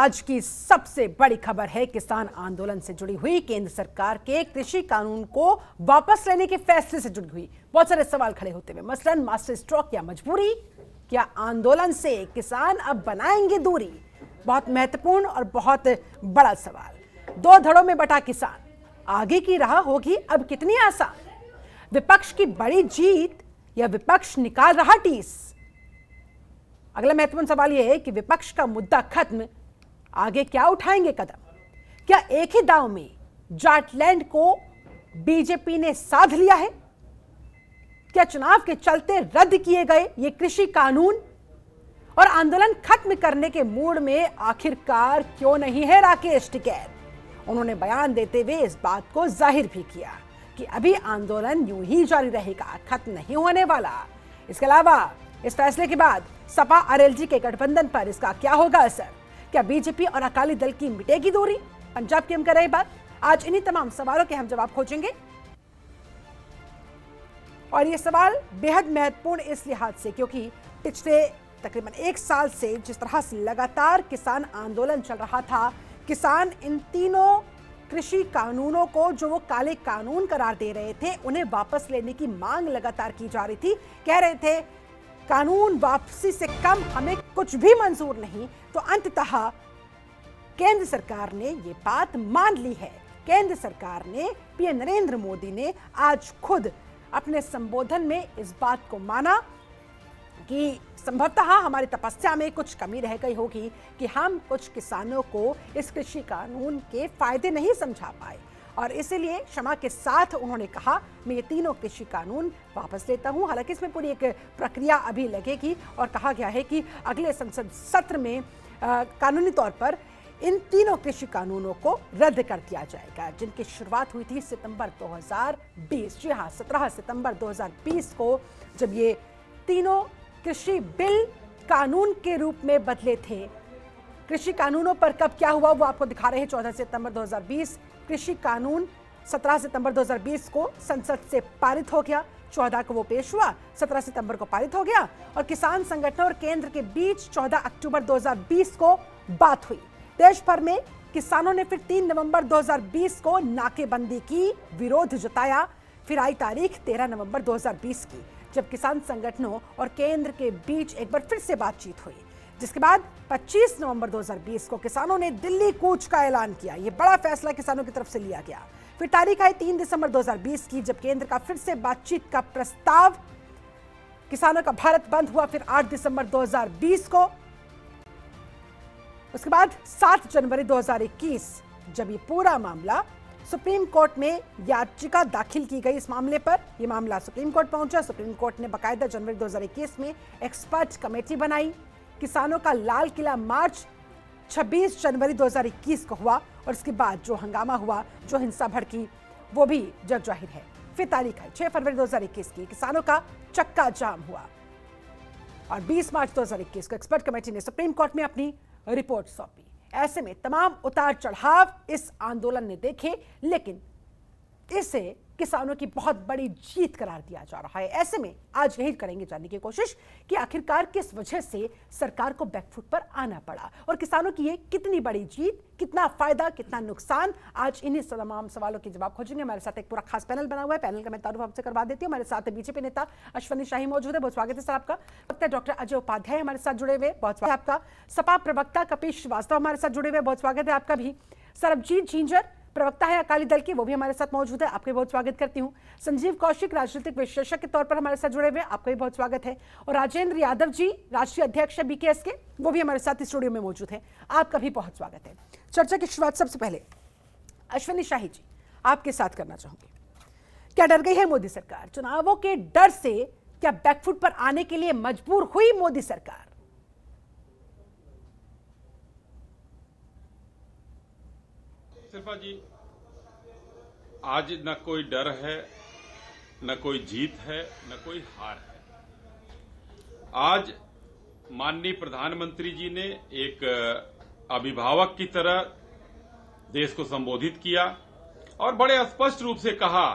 आज की सबसे बड़ी खबर है किसान आंदोलन से जुड़ी हुई केंद्र सरकार के कृषि कानून को वापस लेने के फैसले से जुड़ी हुई बहुत सारे सवाल खड़े होते हुए, मसलन मास्टर स्ट्रोक या मजबूरी, क्या आंदोलन से किसान अब बनाएंगे दूरी? बहुत महत्वपूर्ण और बहुत बड़ा सवाल। दो धड़ों में बटा किसान, आगे की राह होगी अब कितनी आसान? विपक्ष की बड़ी जीत या विपक्ष निकाल रहा टीस? अगला महत्वपूर्ण सवाल यह है कि विपक्ष का मुद्दा खत्म, आगे क्या उठाएंगे कदम? क्या एक ही दांव में जाटलैंड को बीजेपी ने साध लिया है? क्या चुनाव के चलते रद्द किए गए ये कृषि कानून और आंदोलन खत्म करने के मूड में आखिरकार क्यों नहीं है राकेश टिकैत? उन्होंने बयान देते हुए इस बात को जाहिर भी किया कि अभी आंदोलन यूं ही जारी रहेगा, खत्म नहीं होने वाला। इसके अलावा इस फैसले के बाद सपा आरएलडी के गठबंधन पर इसका क्या होगा असर? क्या बीजेपी और अकाली दल की मिटेगी दूरी? पंजाब की हम कर रहे बात। आज इन्हीं तमाम सवालों के हम जवाब खोजेंगे और ये सवाल बेहद महत्वपूर्ण इस लिहाज से क्योंकि पिछले तकरीबन एक साल से जिस तरह से लगातार किसान आंदोलन चल रहा था, किसान इन तीनों कृषि कानूनों को जो वो काले कानून करार दे रहे थे, उन्हें वापस लेने की मांग लगातार की जा रही थी। कह रहे थे कानून वापसी से कम हमें कुछ भी मंजूर नहीं। तो अंततः केंद्र सरकार ने ये बात मान ली है। केंद्र सरकार ने, पीएम नरेंद्र मोदी ने आज खुद अपने संबोधन में इस बात को माना कि संभवतः हमारी तपस्या में कुछ कमी रह गई होगी कि हम कुछ किसानों को इस कृषि कानून के फायदे नहीं समझा पाए और इसीलिए क्षमा के साथ उन्होंने कहा मैं ये तीनों कृषि कानून वापस लेता हूं। हालांकि इसमें पूरी एक प्रक्रिया अभी लगेगी और कहा गया है कि अगले संसद सत्र में कानूनी तौर पर इन तीनों कृषि कानूनों को रद्द कर दिया जाएगा, जिनकी शुरुआत हुई थी सितंबर 2020। जी हाँ, 17 सितंबर 2020 को जब ये तीनों कृषि बिल कानून के रूप में बदले थे। कृषि कानूनों पर कब क्या हुआ वो आपको दिखा रहे हैं। 14 सितंबर 2020 कृषि कानून 17 सितंबर 2020 को संसद से पारित हो गया। 14 को वो पेश हुआ, 17 सितंबर को पारित हो गया और किसान संगठनों और केंद्र के बीच 14 अक्टूबर 2020 को बात हुई। देश भर में किसानों ने फिर 3 नवंबर 2020 को नाकेबंदी की, विरोध जताया। फिर आई तारीख 13 नवंबर 2020 की, जब किसान संगठनों और केंद्र के बीच एक बार फिर से बातचीत हुई, जिसके बाद 25 नवंबर 2020 को किसानों ने दिल्ली कूच का ऐलान किया। यह बड़ा फैसला किसानों की तरफ से लिया गया। फिर तारीख आई 3 दिसंबर 2020 की, जब केंद्र का फिर से बातचीत का प्रस्ताव, किसानों का भारत बंद हुआ। फिर 8 दिसंबर 2020 को, उसके बाद 7 जनवरी 2021 जब ये पूरा मामला सुप्रीम कोर्ट में याचिका दाखिल की गई इस मामले पर, यह मामला सुप्रीम कोर्ट पहुंचा। सुप्रीम कोर्ट ने बाकायदा जनवरी 2021 में एक्सपर्ट कमेटी बनाई। किसानों का लाल किला मार्च 26 जनवरी 2021 को हुआ और इसके बाद जो हंगामा हुआ, जो हिंसा भड़की, वो भी जग जाहिर है। फिर तारीख है 6 फरवरी 2021 की, किसानों का चक्का जाम हुआ और 20 मार्च 2021 को एक्सपर्ट कमेटी ने सुप्रीम कोर्ट में अपनी रिपोर्ट सौंपी। ऐसे में तमाम उतार चढ़ाव इस आंदोलन ने देखे, लेकिन इसे किसानों की बहुत बड़ी जीत करार दिया जा रहा है। ऐसे में आज यही करेंगे जानने की कोशिश कि आखिरकार किस वजह से सरकार को बैकफुट पर आना पड़ा और किसानों की ये कितनी बड़ी जीत, कितना फायदा, कितना नुकसान। आज इन्हीं तमाम सवालों के जवाब खोजेंगे। हमारे साथ एक पूरा खास पैनल बना हुआ है। पैनल का मैं तारुफ आपसे करवा देती हूँ। हमारे साथ बीजेपी नेता अश्विनी शाही मौजूद है, बहुत स्वागत है सर आपका। डॉक्टर अजय उपाध्याय हमारे साथ जुड़े हुए, बहुत स्वागत है आपका। सपा प्रवक्ता कपिल श्रीवास्तव हमारे साथ जुड़े हुए, बहुत स्वागत है आपका भी। सरबजीत झिंझर प्रवक्ता है अकाली दल के, वो भी हमारे साथ मौजूद है, आपका बहुत स्वागत करती हूं। संजीव कौशिक राजनीतिक विश्लेषक के तौर पर हमारे साथ जुड़े हुए, आपका भी बहुत स्वागत है। और राजेंद्र यादव जी राष्ट्रीय अध्यक्ष है बीकेएस के, वो भी हमारे साथ स्टूडियो में मौजूद है, आपका भी बहुत स्वागत है। चर्चा की शुरुआत सबसे पहले अश्विनी शाही जी आपके साथ करना चाहूंगी। क्या डर गई है मोदी सरकार? चुनावों के डर से क्या बैकफुट पर आने के लिए मजबूर हुई मोदी सरकार? शिल्पा जी, आज न कोई डर है, न कोई जीत है, न कोई हार है। आज माननीय प्रधानमंत्री जी ने एक अभिभावक की तरह देश को संबोधित किया और बड़े स्पष्ट रूप से कहा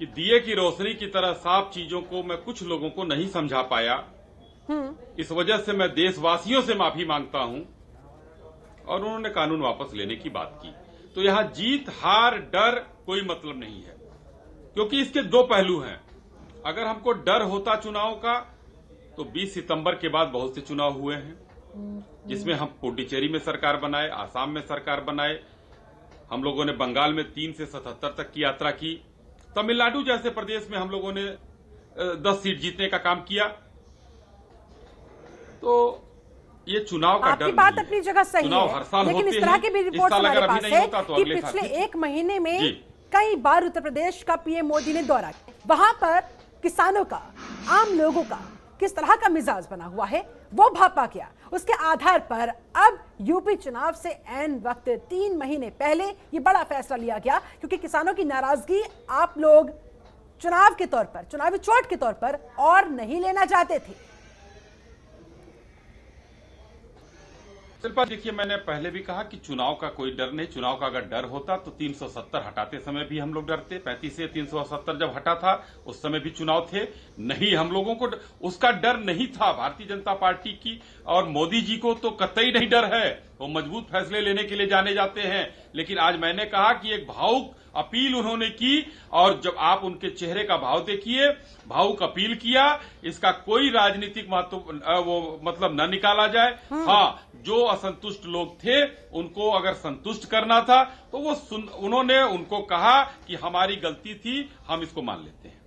कि दिए की रोशनी की तरह साफ चीजों को मैं कुछ लोगों को नहीं समझा पाया। इस वजह से मैं देशवासियों से माफी मांगता हूं और उन्होंने कानून वापस लेने की बात की। तो यहां जीत हार डर कोई मतलब नहीं है, क्योंकि इसके दो पहलू हैं। अगर हमको डर होता चुनाव का तो 20 सितंबर के बाद बहुत से चुनाव हुए हैं, जिसमें हम पुडुचेरी में सरकार बनाए, आसाम में सरकार बनाए, हम लोगों ने बंगाल में 3 से 77 तक की यात्रा की, तमिलनाडु जैसे प्रदेश में हम लोगों ने 10 सीट जीतने का काम किया। तो ये चुनाव का डर आपकी बात नहीं अपनी है। जगह सही चुनाव है, हर साल लेकिन होते इस तरह हैं। की भी इस रिपोर्ट साल हमारे अगर अभी पास नहीं है होता तो कि अगले साल पिछले एक महीने में जी। कई बार उत्तर प्रदेश का पीएम मोदी ने दौरा किया। वहां पर किसानों का, आम लोगों का किस तरह का मिजाज बना हुआ है वो भापा गया। उसके आधार पर अब यूपी चुनाव से ऐन वक्त 3 महीने पहले ये बड़ा फैसला लिया गया, क्योंकि किसानों की नाराजगी आप लोग चुनाव के तौर पर, चुनावी चोट के तौर पर और नहीं लेना चाहते थे। शिल्पा, देखिए, मैंने पहले भी कहा कि चुनाव का कोई डर नहीं। चुनाव का अगर डर होता तो 370 हटाते समय भी हम लोग डरते। 35 से 370 जब हटा था उस समय भी चुनाव थे। नहीं, हम लोगों को उसका डर नहीं था। भारतीय जनता पार्टी की और मोदी जी को तो कतई नहीं डर है। वो मजबूत फैसले लेने के लिए जाने जाते हैं। लेकिन आज मैंने कहा कि एक भावुक अपील उन्होंने की, और जब आप उनके चेहरे का भाव देखिए, भावुक अपील किया, इसका कोई राजनीतिक महत्व वो मतलब न निकाला जाए। हाँ, जो असंतुष्ट लोग थे उनको अगर संतुष्ट करना था तो उन्होंने उनको कहा कि हमारी गलती थी, हम इसको मान लेते हैं,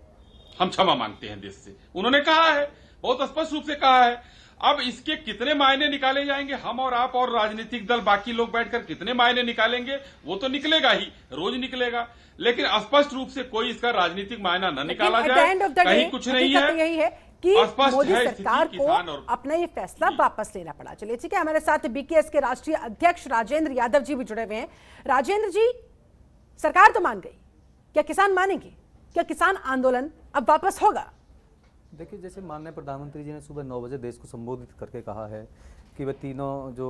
हम क्षमा मांगते हैं देश से। उन्होंने कहा है, बहुत स्पष्ट रूप से कहा है। अब इसके कितने मायने निकाले जाएंगे, हम और आप और राजनीतिक दल बाकी लोग बैठकर कितने मायने निकालेंगे, वो तो निकलेगा ही, रोज निकलेगा। लेकिन स्पष्ट रूप से कोई इसका राजनीतिक मायना न निकाला जाए, कहीं कुछ नहीं है। यही है कि मोदी सरकार को और अपना ये फैसला वापस लेना पड़ा। चलिए ठीक है, हमारे साथ बीकेएस के राष्ट्रीय अध्यक्ष राजेंद्र यादव जी भी जुड़े हुए हैं। राजेंद्र जी, सरकार तो मान गई, क्या किसान मानेंगे? क्या किसान आंदोलन अब वापस होगा? देखिए, जैसे माननीय प्रधानमंत्री जी ने सुबह 9 बजे देश को संबोधित करके कहा है कि वह तीनों जो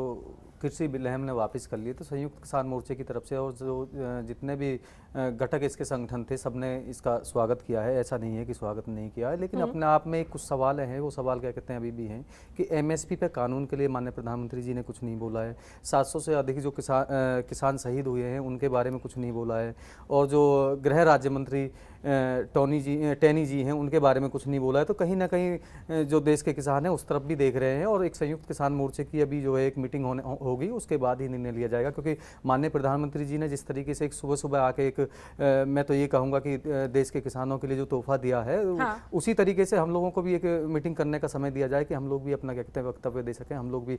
कृषि बिल हमने वापस कर लिए, तो संयुक्त किसान मोर्चे की तरफ से और जो जितने भी घटक इसके संगठन थे सबने इसका स्वागत किया है। ऐसा नहीं है कि स्वागत नहीं किया है, लेकिन अपने आप में कुछ सवाल हैं। वो सवाल क्या कहते हैं अभी भी हैं कि एमएसपी पे कानून के लिए माननीय प्रधानमंत्री जी ने कुछ नहीं बोला है। 700 से अधिक जो किसान शहीद हुए हैं उनके बारे में कुछ नहीं बोला है, और जो गृह राज्य मंत्री टेनी जी हैं उनके बारे में कुछ नहीं बोला है। तो कहीं ना कहीं जो देश के किसान हैं उस तरफ भी देख रहे हैं, और एक संयुक्त किसान मोर्चे की अभी जो है एक मीटिंग होगी, उसके बाद ही निर्णय लिया जाएगा। क्योंकि माननीय प्रधानमंत्री जी ने जिस तरीके से एक सुबह सुबह आके एक मैं तो ये कहूँगा कि देश के किसानों के लिए जो तोहफा दिया है, हाँ। उसी तरीके से हम लोगों को भी एक मीटिंग करने का समय दिया जाए कि हम लोग भी अपना क्या कहते हैं वक्तव्य दे सकें, हम लोग भी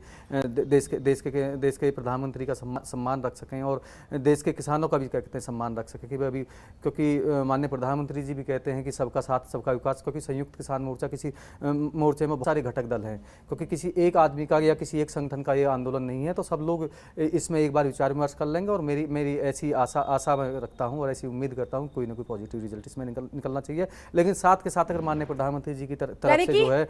देश के प्रधानमंत्री का सम्मान रख सकें, और देश के किसानों का भी क्या कहते हैं सम्मान रख सकें। कि अभी क्योंकि माननीय प्रधानमंत्री जी भी कहते हैं कि सबका साथ सबका विकास, क्योंकि संयुक्त किसान मोर्चा किसी मोर्चे में बहुत सारे घटक दल हैं, क्योंकि किसी एक आदमी का या किसी एक संगठन का ये आंदोलन नहीं है। तो सब लोग इसमें एक बार विचार विमर्श कर लेंगे, और मेरी ऐसी आशा मैं रखता हूँ और ऐसी उम्मीद करता हूँ कोई ना कोई पॉजिटिव रिजल्ट इसमें निकलना चाहिए। लेकिन साथ के साथ अगर माननीय प्रधानमंत्री जी की तरफ से जो है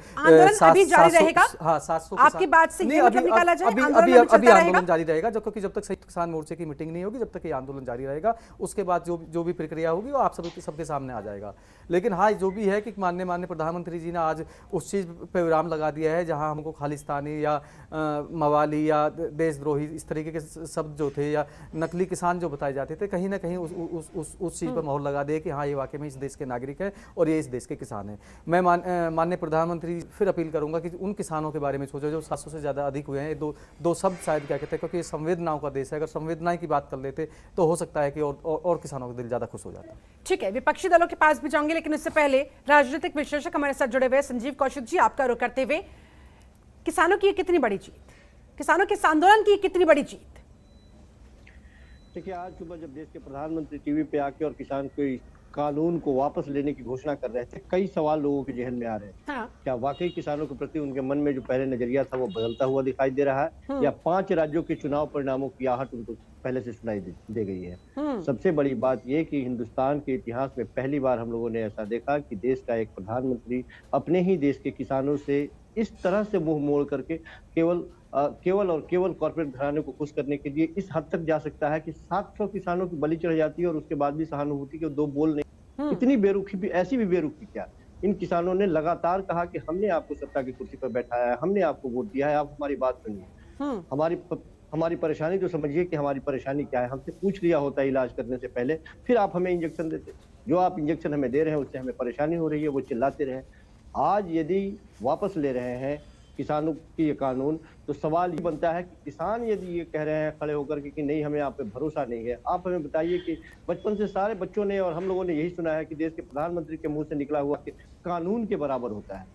अभी जारी रहेगा, हाँ 700 आपकी बात से ये मतलब निकाला जाए अभी आंदोलन जारी रहेगा, क्योंकि जब तक संयुक्त किसान मोर्चे की मीटिंग नहीं होगी, जब तक ये आंदोलन जारी रहेगा, उसके बाद जो भी प्रक्रिया होगी वो आप सबके सामने आ जाएगा। लेकिन हाँ, जो भी है कि माननीय प्रधानमंत्री जी ने आज उस चीज़ पे विराम लगा दिया है जहां हमको खालिस्तानी या मवाली या देशद्रोही इस तरीके के शब्द जो थे या नकली किसान जो बताए जाते थे, कहीं ना कहीं उस चीज़ पर मोहर लगा दिया कि हाँ, ये वाकई में इस देश के नागरिक हैं और ये इस देश के किसान हैं। मैं माननीय प्रधानमंत्री फिर अपील करूंगा कि उन किसानों के बारे में सोचो जो 700 से ज़्यादा अधिक हुए हैं। दो शब्द शायद क्या कहते हैं, क्योंकि ये संवेदनाओं का देश है। अगर संवेदनाएं की बात कर लेते तो हो सकता है कि और किसानों का दिल ज़्यादा खुश हो जाता। ठीक है, विपक्षी दलों के पास भी जाऊंगे, लेकिन उससे पहले राजनीतिक विश्लेषक हमारे साथ जुड़े हुए संजीव कौशिक जी, आपका रुख करते हुए, किसानों की कितनी बड़ी जीत, किसानों के इस आंदोलन की कितनी बड़ी जीत? देखिए, आज सुबह जब देश के प्रधानमंत्री टीवी पे आके और किसान के कानून को वापस लेने की घोषणा कर रहे थे, कई सवाल लोगों के जहन में आ रहे हैं। हाँ। क्या वाकई किसानों के प्रति उनके मन में जो पहले नजरिया था वो बदलता हुआ दिखाई दे रहा है, या 5 राज्यों के चुनाव परिणामों की आहट उनको पहले से सुनाई दे गई है? सबसे बड़ी बात यह कि हिंदुस्तान के इतिहास में पहली बार हम लोगों ने ऐसा देखा कि देश का एक प्रधानमंत्री अपने ही देश के किसानों से इस तरह से मुंह मोड़ करके केवल कॉर्पोरेट घराने को खुश करने के लिए इस हद तक जा सकता है कि 700 किसानों की बलि चढ़ जाती है और उसके बाद भी सहानुभूति के 2 बोल नहीं। इतनी बेरुखी भी, ऐसी भी बेरुखी क्या? इन किसानों ने लगातार कहा कि हमने आपको सत्ता की कुर्सी पर बैठाया है, हमने आपको वोट दिया है, आप हमारी बात सुनिए। हमारी परेशानी तो समझिए कि हमारी परेशानी क्या है, हमसे पूछ लिया होता है इलाज करने से पहले, फिर आप हमें इंजेक्शन देते। जो आप इंजेक्शन हमें दे रहे हैं उससे हमें परेशानी हो रही है, वो चिल्लाते रहे। आज यदि वापस ले रहे हैं किसानों की ये कानून, तो सवाल ये बनता है कि किसान यदि ये कह रहे हैं खड़े होकर के कि नहीं हमें आप पे भरोसा नहीं है, आप हमें बताइए कि बचपन से सारे बच्चों ने और हम लोगों ने यही सुना है कि देश के प्रधानमंत्री के मुंह से निकला हुआ कि कानून के बराबर होता है,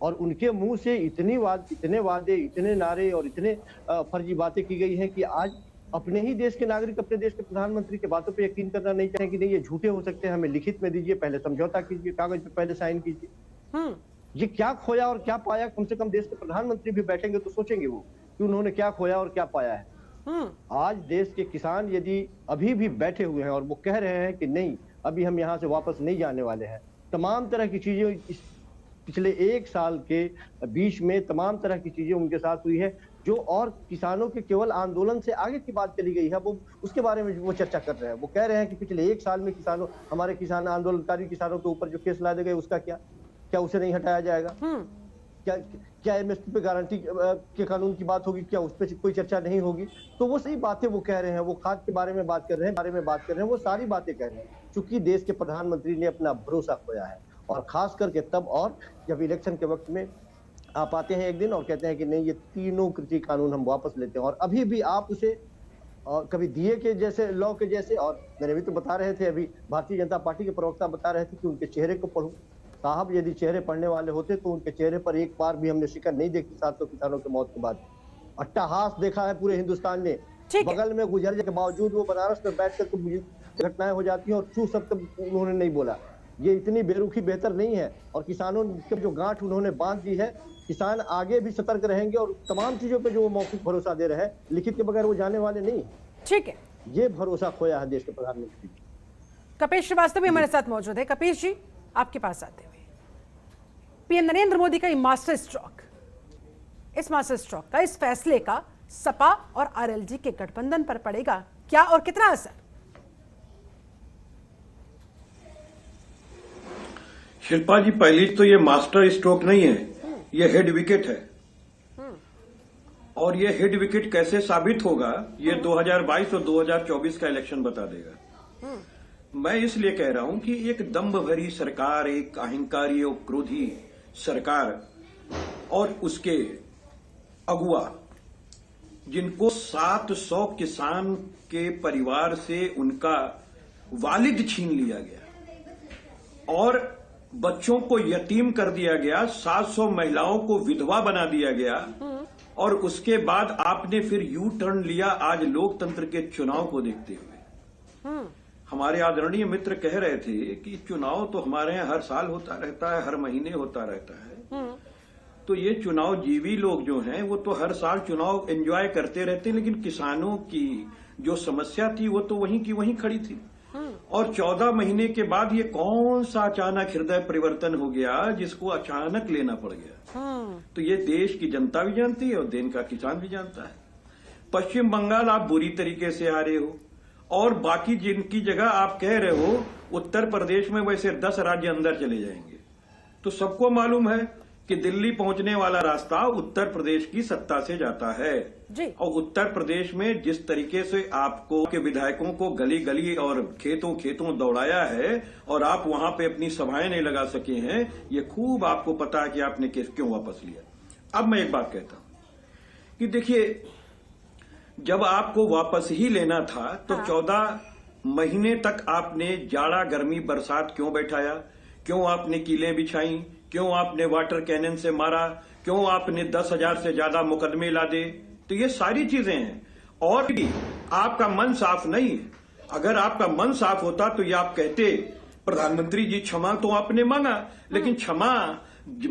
और उनके मुंह से इतने वादे, इतने नारे और इतने फर्जी बातें की गई हैं कि आज अपने ही देश के नागरिक अपने देश के प्रधानमंत्री की बातों पे यकीन करना नहीं चाहें कि नहीं ये झूठे हो सकते हैं, हमें लिखित में दीजिए, पहले समझौता कीजिए, कागज पे पहले साइन कीजिए। ये क्या खोया और क्या पाया, कम से कम देश के प्रधानमंत्री भी बैठेंगे तो सोचेंगे वो कि उन्होंने क्या खोया और क्या पाया है। आज देश के किसान यदि अभी भी बैठे हुए हैं और वो कह रहे हैं कि नहीं अभी हम यहाँ से वापस नहीं जाने वाले हैं, तमाम तरह की चीजें इस पिछले 1 साल के बीच में तमाम तरह की चीजें उनके साथ हुई है, जो और किसानों के केवल आंदोलन से आगे की बात चली गई है, वो उसके बारे में वो चर्चा कर रहे हैं। वो कह रहे हैं कि पिछले 1 साल में हमारे किसान आंदोलनकारी किसानों के ऊपर जो केस लादे गए उसका क्या उसे नहीं हटाया जाएगा? क्या एमएसपी पे गारंटी के कानून की बात होगी, क्या उस पर कोई चर्चा नहीं होगी? तो वो सही बातें वो कह रहे हैं, वो खाद के बारे में बात कर रहे हैं, वो सारी बातें कह रहे हैं, क्योंकि देश के प्रधानमंत्री ने अपना भरोसा खोया है। और खास करके तब और जब इलेक्शन के वक्त में आप आते हैं एक दिन और कहते हैं कि नहीं ये तीनों कृषि कानून हम वापस लेते हैं, और अभी भी आप उसे कभी दिए के जैसे लॉ के जैसे, और मेरे भी तो बता रहे थे अभी भारतीय जनता पार्टी के प्रवक्ता बता रहे थे कि उनके चेहरे को पढ़ो। साहब यदि चेहरे पढ़ने वाले होते तो उनके चेहरे पर एक बार भी हमने शिकन नहीं देखी 700 किसानों की मौत के बाद। अट्टहास देखा है पूरे हिंदुस्तान ने, बगल में गुजरने के बावजूद वो बनारस में बैठ कर घटनाएं हो जाती हैं और चू शब्द उन्होंने नहीं बोला। ये इतनी बेरुखी बेहतर नहीं है, और किसानों की जो गांठ उन्होंने बांध दी है, किसान आगे भी सतर्क रहेंगे और तमाम चीजों पे जो वो मौखिक भरोसा दे रहे हैं, लिखित के बगैर वो जाने वाले नहीं। ठीक है, ये भरोसा खोया है देश के प्रधानमंत्री। कपिल श्रीवास्तव भी हमारे साथ मौजूद है। कपिल जी, आपके पास आते हुए, पीएम नरेंद्र मोदी का मास्टर स्ट्रोक, इस मास्टर स्ट्रोक का, इस फैसले का सपा और आरएलडी के गठबंधन पर पड़ेगा क्या और कितना असर? शिल्पा जी, पहली तो ये मास्टर स्ट्रोक नहीं है, ये हेड विकेट है। और ये हेड विकेट कैसे साबित होगा, ये 2022 और 2024 का इलेक्शन बता देगा। मैं इसलिए कह रहा हूं कि एक दम्भ भरी सरकार, एक अहंकारी और क्रोधी सरकार और उसके अगुआ, जिनको 700 किसान के परिवार से उनका वालिद छीन लिया गया और बच्चों को यतीम कर दिया गया, 700 महिलाओं को विधवा बना दिया गया, और उसके बाद आपने फिर यू टर्न लिया आज लोकतंत्र के चुनाव को देखते हुए। हमारे आदरणीय मित्र कह रहे थे कि चुनाव तो हमारे यहाँ हर साल होता रहता है, हर महीने होता रहता है। तो ये चुनाव जीवी लोग जो हैं वो तो हर साल चुनाव एंजॉय करते रहते हैं, लेकिन किसानों की जो समस्या थी वो तो वहीं की वहीं खड़ी थी। और 14 महीने के बाद ये कौन सा अचानक हृदय परिवर्तन हो गया जिसको अचानक लेना पड़ गया? तो ये देश की जनता भी जानती है और देश का किसान भी जानता है। पश्चिम बंगाल आप बुरी तरीके से आ रहे हो, और बाकी जिनकी जगह आप कह रहे हो उत्तर प्रदेश में वैसे 10 राज्य अंदर चले जाएंगे। तो सबको मालूम है कि दिल्ली पहुंचने वाला रास्ता उत्तर प्रदेश की सत्ता से जाता है जी। और उत्तर प्रदेश में जिस तरीके से आपको के विधायकों को गली गली और खेतों खेतों दौड़ाया है और आप वहां पे अपनी सभाएं नहीं लगा सके हैं, ये खूब आपको पता है कि आपने केस क्यों वापस लिया। अब मैं एक बात कहता हूं कि देखिए, जब आपको वापस ही लेना था तो 14 महीने तक आपने जाड़ा गर्मी बरसात क्यों बैठाया? क्यों आपने कीलें बिछाई? क्यों आपने वाटर कैनन से मारा? क्यों आपने 10,000 से ज्यादा मुकदमे लादे? तो ये सारी चीजें हैं, और भी आपका मन साफ नहीं है। अगर आपका मन साफ होता तो ये आप कहते प्रधानमंत्री जी क्षमा तो आपने मांगा, लेकिन क्षमा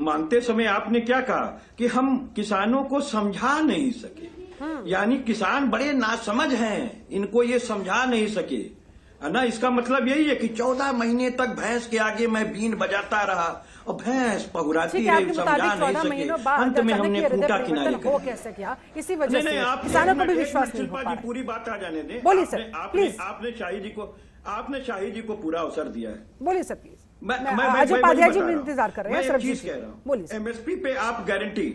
मांगते समय आपने क्या कहा कि हम किसानों को समझा नहीं सके। यानी किसान बड़े नासमझ हैं, इनको ये समझा नहीं सके, है ना। इसका मतलब यही है कि 14 महीने तक भैंस के आगे मैं बीन बजाता रहा और भैंस पहुराती रही, समझा नहीं सके। अंत में हमने खूंटा किनारे हो कैसे किया, इसी वजह से किसानों को भी विश्वास नहीं हो पा रहा। पूरी बात आ जाने दें। बोलिए सर, प्लीज। आपने शाही जी को पूरा अवसर दिया है। बोलिए सर प्लीज। मैं उपाध्याय जी इंतजार कर रहे हैं। मैं चीज कह रहा हूँ, एमएसपी पे आप गारंटी,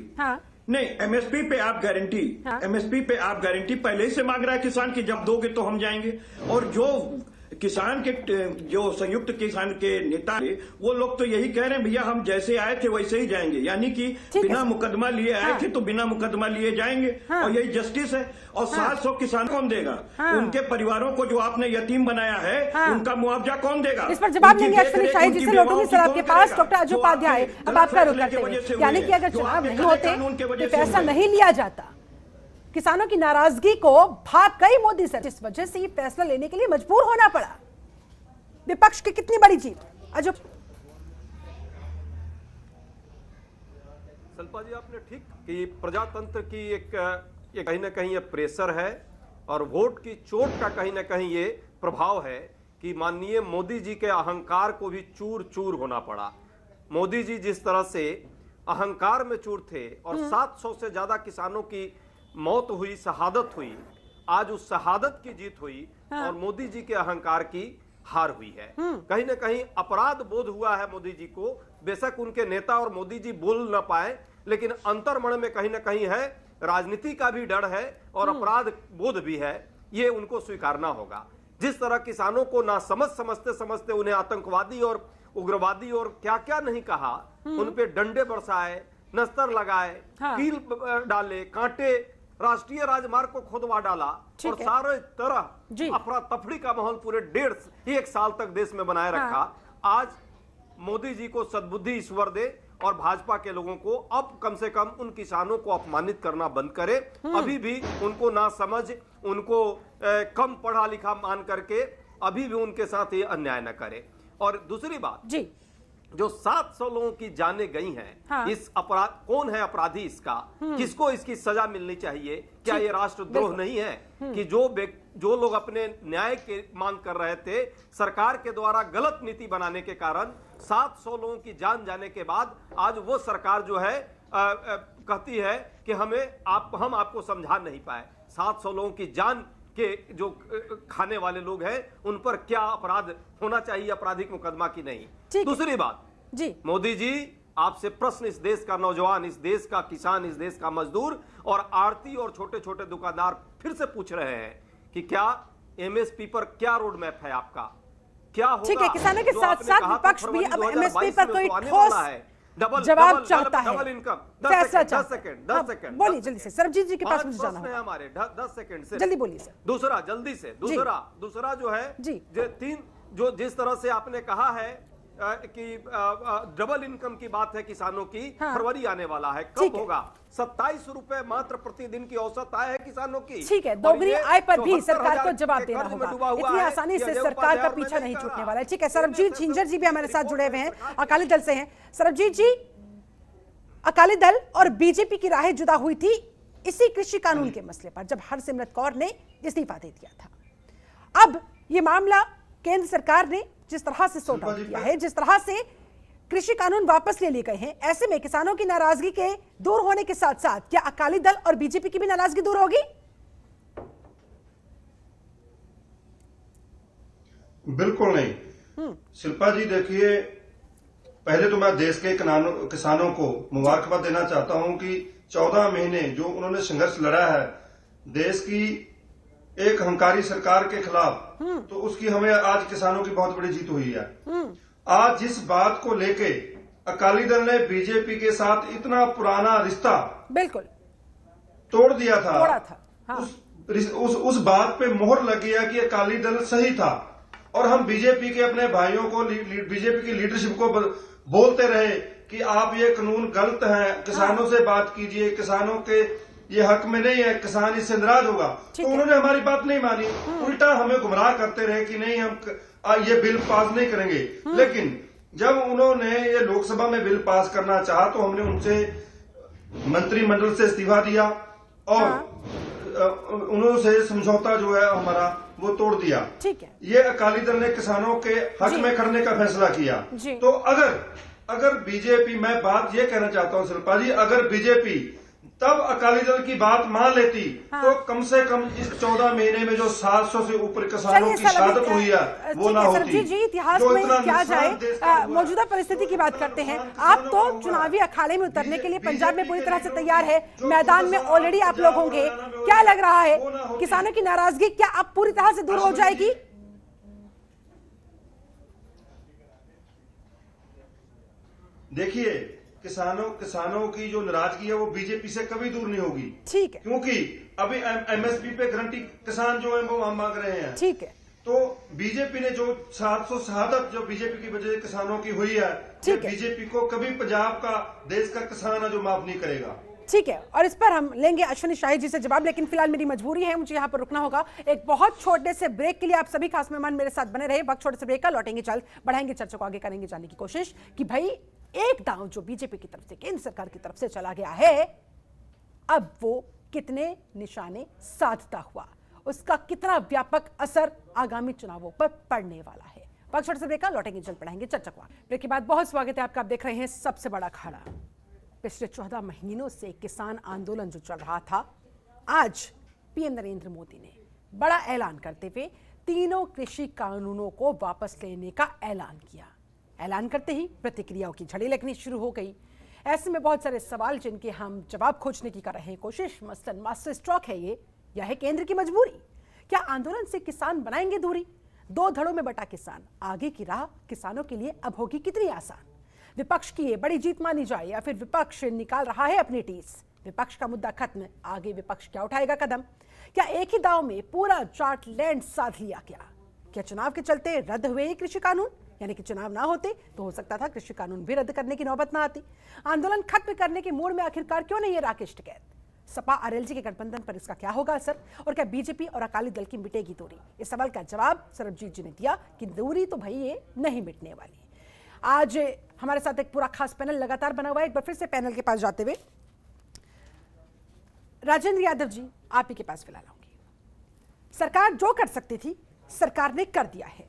नहीं, एमएसपी पे आप गारंटी, एमएसपी पे आप गारंटी पहले ही से मांग रहा है किसान की, जब दोगे तो हम जाएंगे। और जो किसान के जो संयुक्त किसान के नेता थे वो लोग तो यही कह रहे हैं भैया हम जैसे आए थे वैसे ही जाएंगे, यानी कि बिना मुकदमा लिए आए थे तो बिना मुकदमा लिए जाएंगे। और यही जस्टिस है। और 700 किसान कौन देगा? उनके परिवारों को जो आपने यतीम बनाया है उनका मुआवजा कौन देगा? इस पर जवाब देंगे अश्विनी शाही जी से लौटूंगी सर आपके पास। डॉक्टर अजय उपाध्याय, अब आपका रुख करते हैं, यानी कि अगर चुनाव नहीं होते, फैसला नहीं लिया जाता, किसानों की नाराजगी को भाग गई मोदी सरकार, इस वजह से ये फैसला लेने के लिए मजबूर होना पड़ा, विपक्ष की कितनी बड़ी जीत। अजय शिल्पा जी, आपने ठीक कि प्रजातंत्र की एक कहीं ना कहीं ये प्रेशर है और वोट की चोट का कहीं ना कहीं ये प्रभाव है कि माननीय मोदी जी के अहंकार को भी चूर चूर होना पड़ा। मोदी जी जिस तरह से अहंकार में चूर थे और 700 से ज्यादा किसानों की मौत हुई, शहादत हुई, आज उस शहादत की जीत हुई और मोदी जी के अहंकार की हार हुई है। कहीं ना कहीं अपराध बोध हुआ है मोदी जी को। बेशक उनके नेता और मोदी जी बोल न पाए, लेकिन अंतर्मन में कहीं ना कहीं है, राजनीति का भी डर है और अपराध बोध भी है, ये उनको स्वीकारना होगा। जिस तरह किसानों को ना समझते समझते उन्हें आतंकवादी और उग्रवादी और क्या क्या नहीं कहा, उन पे डंडे बरसाए, नस्तर लगाए, कील डाले, कांटे, राष्ट्रीय राजमार्ग को खुदवा डाला और सारे तरह अफरा तफरी का माहौल पूरे 1.5 साल तक देश में बनाए रखा। आज मोदी जी को सद्बुद्धि ईश्वर दे और भाजपा के लोगों को अब कम से कम उन किसानों को अपमानित करना बंद करे। अभी भी उनको ना समझ, उनको कम पढ़ा लिखा मान करके अभी भी उनके साथ ये अन्याय न करे। और दूसरी बात जी, जो 700 लोगों की जानें गई हैं, इस अपराध, कौन है अपराधी इसका, किसको इसकी सजा मिलनी चाहिए? क्या ये राष्ट्रद्रोह नहीं है कि जो लोग अपने न्याय की मांग कर रहे थे, सरकार के द्वारा गलत नीति बनाने के कारण 700 लोगों की जान जाने के बाद आज वो सरकार जो है कहती है कि हम आपको समझा नहीं पाए। 700 लोगों की जान के जो खाने वाले लोग हैं उन पर क्या अपराध होना चाहिए, आपराधिक मुकदमा की नहीं। दूसरी बात जी, मोदी जी आपसे प्रश्न इस देश का नौजवान, इस देश का किसान, इस देश का मजदूर और आड़ती और छोटे छोटे दुकानदार फिर से पूछ रहे हैं कि क्या एमएसपी पर क्या रोड मैप है आपका, क्या होगा? ठीक है, किसानों के साथ साथ विपक्ष भी अब एमएसपी पर कोई ठोस जवाब चाहता है, फैसला चाहता है। 10 सेकंड बोलिए जल्दी से, सरबजीत जी के पास मुझे जाना है हमारे, 10 सेकंड से जल्दी बोलिए सर। दूसरा जल्दी से, दूसरा जो है जी, जो जिस तरह से आपने कहा है कि डबल इनकम की बात है किसानों की, फरवरी आने वाला है, कब होगा? 27 रुपए मात्र प्रतिदिन की औसत आय है किसानों की। ठीक है, दोगुनी आय पर भी सरकार को जवाब देना होगा, इतनी आसानी से सरकार का पीछा नहीं छूटने वाला है। ठीक है, सरबजीत झिंझर जी भी हमारे साथ जुड़े हुए हैं, अकाली दल से हैं। सरबजीत जी, अकाली दल और बीजेपी की राहें जुदा हुई थी इसी कृषि कानून के मसले पर, जब हरसिमरत कौर ने इस्तीफा दे दिया था। अब ये मामला केंद्र सरकार ने जिस तरह से सॉर्ट आउट किया है, जिस तरह से कृषि कानून वापस ले लिए गए हैं, ऐसे में किसानों की नाराजगी के दूर होने के साथ साथ क्या अकाली दल और बीजेपी की भी नाराजगी दूर होगी? बिल्कुल नहीं शिल्पा जी। देखिए, पहले तो मैं देश के किसानों को मुबारकबाद देना चाहता हूं कि 14 महीने जो उन्होंने संघर्ष लड़ा है देश की एक हंकारी सरकार के खिलाफ, तो उसकी हमें आज किसानों की बहुत बड़ी जीत हुई है। आज जिस बात को लेके अकाली दल ने बीजेपी के साथ इतना पुराना रिश्ता बिल्कुल तोड़ दिया था, हाँ। उस बात पे मोहर लग गया कि अकाली दल सही था और हम बीजेपी के अपने भाइयों को, बीजेपी की लीडरशिप को बोलते रहे कि आप ये कानून गलत है, किसानों से बात कीजिए, किसानों के ये हक में नहीं है, किसान इससे नाराज होगा। तो उन्होंने हमारी बात नहीं मानी, उल्टा हमें गुमराह करते रहे कि नहीं हम ये बिल पास नहीं करेंगे। लेकिन जब उन्होंने ये लोकसभा में बिल पास करना चाहा तो हमने उनसे मंत्रिमंडल से इस्तीफा दिया और उन्होंने समझौता जो है हमारा वो तोड़ दिया। ठीक है, ये अकाली दल ने किसानों के हक में खड़ने का फैसला किया। तो अगर बीजेपी, मैं बात ये कहना चाहता हूँ शिल्पा जी, अगर बीजेपी तब अकाली दल की बात मान लेती। तो कम से कम इस 14 महीने में जो 700 से ऊपर किसानों की शहादत हुई है वो ना होती। जी इतिहास में क्या जाए, मौजूदा परिस्थिति की बात करते हैं। आप तो चुनावी अखाड़े में उतरने के लिए पंजाब में पूरी तरह से तैयार है, मैदान में ऑलरेडी आप लोग होंगे। क्या लग रहा है, किसानों की नाराजगी क्या अब पूरी तरह से दूर हो जाएगी? देखिए, किसानों की जो नाराजगी है वो बीजेपी से कभी दूर नहीं होगी। ठीक है, क्योंकि अभी एमएसपी पे गारंटी किसान जो है वो हम मांग रहे हैं। ठीक है, तो बीजेपी ने जो 700 शहादत जो बीजेपी की वजह से किसानों की हुई है, ठीक है, बीजेपी को कभी पंजाब का देश का किसान है जो माफ नहीं करेगा। ठीक है, और इस पर हम लेंगे अश्विनी शाही जी से जवाब, लेकिन फिलहाल मेरी मजबूरी है, मुझे यहाँ पर रुकना होगा एक बहुत छोटे से ब्रेक के लिए। आप सभी खास मेहमान मेरे साथ बने रहे। वक्त छोटे से ब्रेक का, लौटेंगे जल्द, बढ़ाएंगे चर्चा को आगे, करेंगे जानने की कोशिश कि भाई एक दांव जो बीजेपी की तरफ से, केंद्र सरकार की तरफ से चला गया है, अब वो कितने निशाने साधता हुआ, उसका कितना व्यापक असर आगामी चुनावों पर पड़ने वाला है। वक्त छोटे से ब्रेक का, लौटेंगे जल्द, बढ़ाएंगे चर्चा को। ब्रेक के बाद बहुत स्वागत है आपका। आप देख रहे हैं सबसे बड़ा अखाड़ा। पिछले 14 महीनों से किसान आंदोलन जो चल रहा था, आज पीएम नरेंद्र मोदी ने बड़ा ऐलान करते हुए तीनों कृषि कानूनों को वापस लेने का ऐलान किया। ऐलान करते ही प्रतिक्रियाओं की झड़ी लगनी शुरू हो गई। ऐसे में बहुत सारे सवाल जिनके हम जवाब खोजने की कर रहे हैं कोशिश, मसलन मास्टर स्ट्रोक है ये या है केंद्र की मजबूरी? क्या आंदोलन से किसान बनाएंगे दूरी? दो धड़ों में बटा किसान, आगे की राह किसानों के लिए अब होगी कितनी आसान? विपक्ष की ये बड़ी जीत मानी जाए या फिर विपक्ष निकाल रहा है अपनी टीस? विपक्ष का मुद्दा खत्म, आगे विपक्ष क्या उठाएगा कदम? क्या एक ही दांव में पूरा चार्ट लैंड साध लिया क्या चुनाव के चलते रद्द हुए ये कृषि कानून, यानी कि चुनाव ना होते तो हो सकता था कृषि कानून भी रद्द करने की नौबत ना आती? आंदोलन खत्म करने के मूड में आखिरकार क्यों नहीं है राकेश टिकैत? सपा आरएलजी के गठबंधन पर इसका क्या होगा असर, और क्या बीजेपी और अकाली दल की मिटेगी दूरी? इस सवाल का जवाब सरबजीत जी ने दिया कि दूरी तो भाई ये नहीं मिटने वाली। आज हमारे साथ एक पूरा खास पैनल लगातार बना हुआ है। एक बार फिर से पैनल के पास जाते हुए राजेंद्र यादव जी, आप ही के पास फिलहाल आऊंगी। सरकार जो कर सकती थी सरकार ने कर दिया है।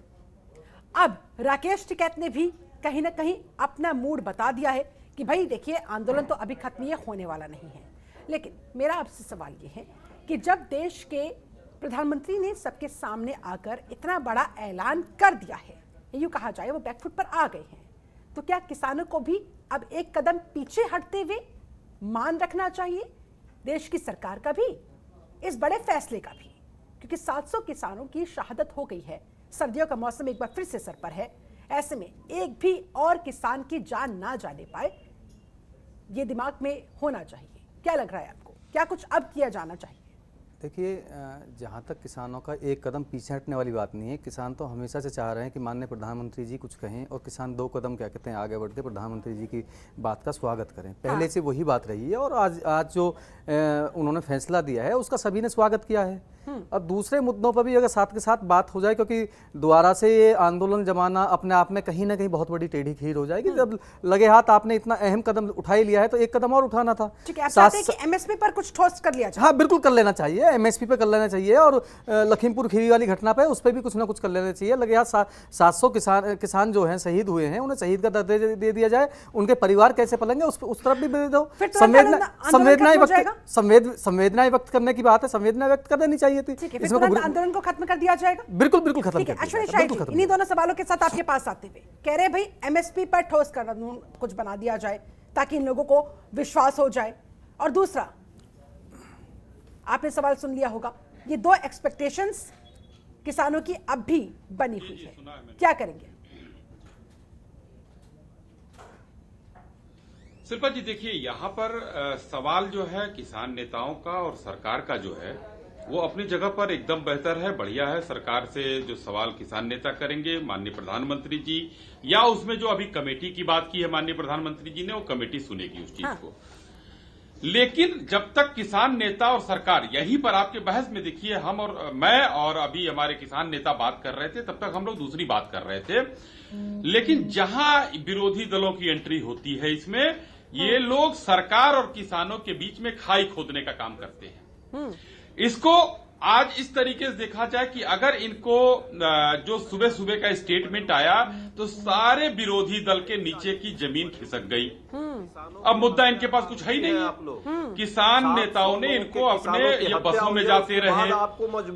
अब राकेश टिकैत ने भी कहीं ना कहीं अपना मूड बता दिया है कि भाई देखिए आंदोलन तो अभी खत्म ये होने वाला नहीं है। लेकिन मेरा आपसे सवाल ये है कि जब देश के प्रधानमंत्री ने सबके सामने आकर इतना बड़ा ऐलान कर दिया है, यूं कहा जाए वो बैकफुट पर आ गए हैं, तो क्या किसानों को भी अब एक कदम पीछे हटते हुए मान रखना चाहिए देश की सरकार का भी, इस बड़े फैसले का भी? क्योंकि 700 किसानों की शहादत हो गई है, सर्दियों का मौसम एक बार फिर से सर पर है, ऐसे में एक भी और किसान की जान ना जाने पाए, ये दिमाग में होना चाहिए। क्या लग रहा है आपको, क्या कुछ अब किया जाना चाहिए? देखिए, जहाँ तक किसानों का एक कदम पीछे हटने वाली बात नहीं है। किसान तो हमेशा से चाह रहे हैं कि माननीय प्रधानमंत्री जी कुछ कहें और किसान दो कदम क्या कहते हैं आगे बढ़ के प्रधानमंत्री जी की बात का स्वागत करें। पहले से वही बात रही है और आज जो उन्होंने फैसला दिया है उसका सभी ने स्वागत किया है। अब दूसरे मुद्दों पर भी अगर साथ के साथ बात हो जाए, क्योंकि दोबारा से ये आंदोलन जमाना अपने आप में कहीं ना कहीं बहुत बड़ी टेढ़ी खीर हो जाएगी। जब लगे हाथ आपने इतना अहम कदम उठा ही लिया है तो एक कदम और उठाना था। एमएसपी पर कुछ ठोस कर लिया जाए। हाँ, बिल्कुल कर लेना चाहिए, एमएसपी पे कर लेना चाहिए और लखीमपुर खीरी वाली घटना पे उस पर भी कुछ ना कुछ कर लेना चाहिए। लगे हाथ 700 किसान जो हैं शहीद हुए हैं, उन्हें शहीद का दर्जा दे दिया जाए। उनके परिवार कैसे पलेंगे उस तरफ भी दे दो। संवेदनाएं व्यक्त करने की बात है, संवेदना व्यक्त कर देनी चाहिए थी। आंदोलन को खत्म कर दिया जाएगा। बिल्कुल खत्म कर अश्विनी शाही जी, इन्हीं दोनों सवालों के साथ आपके पास आते हुए कह रहे भाई एमएसपी पर ठोस कानून कुछ बना दिया जाए ताकि इन लोगों को विश्वास हो जाए। और दूसरा, आपने सवाल सुन लिया होगा, ये दो एक्सपेक्टेशंस किसानों की अब भी बनी हुई है, क्या करेंगे? शिल्पा जी देखिए, यहाँ पर सवाल जो है किसान नेताओं का और सरकार का जो है वो अपनी जगह पर एकदम बेहतर है, बढ़िया है। सरकार से जो सवाल किसान नेता करेंगे, माननीय प्रधानमंत्री जी, या उसमें जो अभी कमेटी की बात की है माननीय प्रधानमंत्री जी ने, वो कमेटी सुनेगी उस चीज को। लेकिन जब तक किसान नेता और सरकार, यहीं पर आपके बहस में देखिए हम और मैं और अभी हमारे किसान नेता बात कर रहे थे, तब तक हम लोग दूसरी बात कर रहे थे। लेकिन जहां विरोधी दलों की एंट्री होती है इसमें, ये लोग सरकार और किसानों के बीच में खाई खोदने का काम करते हैं। इसको आज इस तरीके से देखा जाए कि अगर इनको जो सुबह सुबह का स्टेटमेंट आया तो सारे विरोधी दल के नीचे की जमीन खिसक गई। अब मुद्दा इनके पास कुछ है ही नहीं है। किसान नेताओं ने इनको अपने ये बसों में जाते रहे,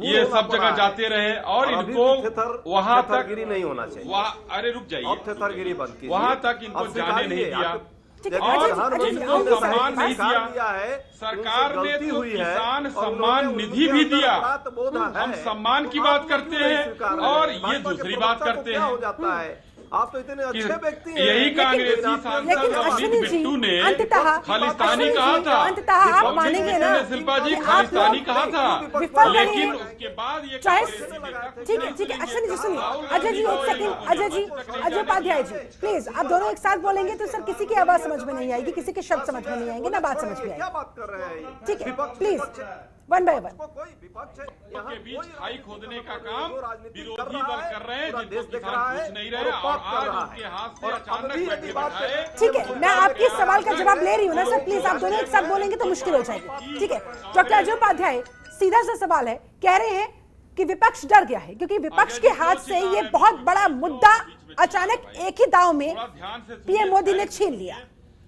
ये सब जगह जाते रहे और इनको वहां तक नहीं होना चाहिए। अरे रुक जाइए, थेथरगिरी बंद की, वहां तक इनको जाने नहीं दिया और इनको सम्मान नहीं दिया है। सरकार ने तो किसान सम्मान निधि भी दिया। हम सम्मान की बात करते हैं और ये दूसरी बात करते हैं। आप तो इतने अच्छे व्यक्ति हैं। यही कांग्रेसी सांसद अमित बिट्टू ने खालिस्तानी कहा था। अंततः आप मानेंगे ना शिल्पा जी, खालिस्तानी कहा था, लेकिन उसके बाद ये ठीक है अश्विनी जी सुनिए, अजय जी एक सेकंड, अजय उपाध्याय जी प्लीज, आप दोनों एक साथ बोलेंगे तो सर किसी की आवाज समझ में नहीं आएगी, किसी के शब्द समझ में नहीं आएंगे, ना बात समझ में आएगी। क्या बात कर रहे हैं? ठीक है प्लीज, वन बाय वन। कोई विपक्ष है के बीच खाई खोदने का काम विरोधी दल कर रहे हैं, जिनको किसान पूछ नहीं रहे और आज उनके हाथ से अचानक बैठे बैठाए। ठीक है, मैं आपके सवाल का जवाब ले रही हूँ ना सर, प्लीज आप दोनों एक साथ बोलेंगे तो मुश्किल हो जाएगी। ठीक है डॉक्टर अजय उपाध्याय, सीधा सा सवाल है, कह रहे हैं कि विपक्ष डर गया है क्योंकि विपक्ष के हाथ से ये बहुत बड़ा मुद्दा अचानक एक ही दांव में पीएम मोदी ने छीन लिया।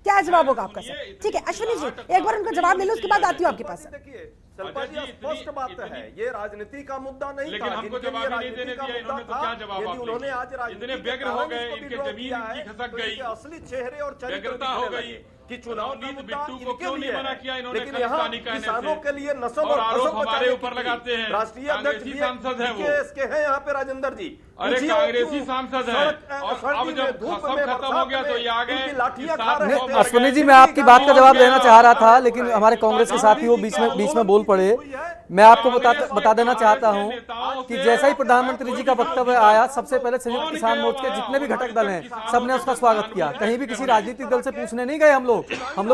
क्या जवाब होगा आपका सर? ठीक है अश्विनी जी एक बार उनका जवाब ले लो, उसके बाद आती हूँ आपके पास। शिल्पा जी स्पष्ट बात है, ये राजनीति का मुद्दा नहीं था, लेकिन हमको जवाब नहीं देने दिया इन्होंने, तो क्या जवाब आप उन्होंने आज इतने व्यग्र हो गए, इनके जमीन की खसक गई, असली चेहरे और व्यग्रता हो गई कि चुनाव का मुद्दा बिट्टू को क्यों नहीं मना किया इन्होंने लेकिन यहाँ किसानों के लिए नस्ल और आरोप हमारे ऊपर लगाते हैं। राष्ट्रीय अध्यक्ष सांसद है वो, इसके हैं यहाँ पे राजेंद्र जी, अरे कांग्रेसी सांसद है और अब जब सब खत्म हो गया तो ये आ गए। अश्विनी जी मैं आपकी बात का जवाब देना चाह रहा था, लेकिन हमारे कांग्रेस के साथी वो बीच में बोल पड़े। मैं आपको बता देना चाहता हूं कि जैसा ही प्रधानमंत्री जी का वक्तव्य आया, सबसे पहले संयुक्त किसान मोर्चे के जितने भी घटक दल हैं सबने उसका स्वागत किया। कहीं भी किसी राजनीतिक दल से पूछने नहीं गए हम लोग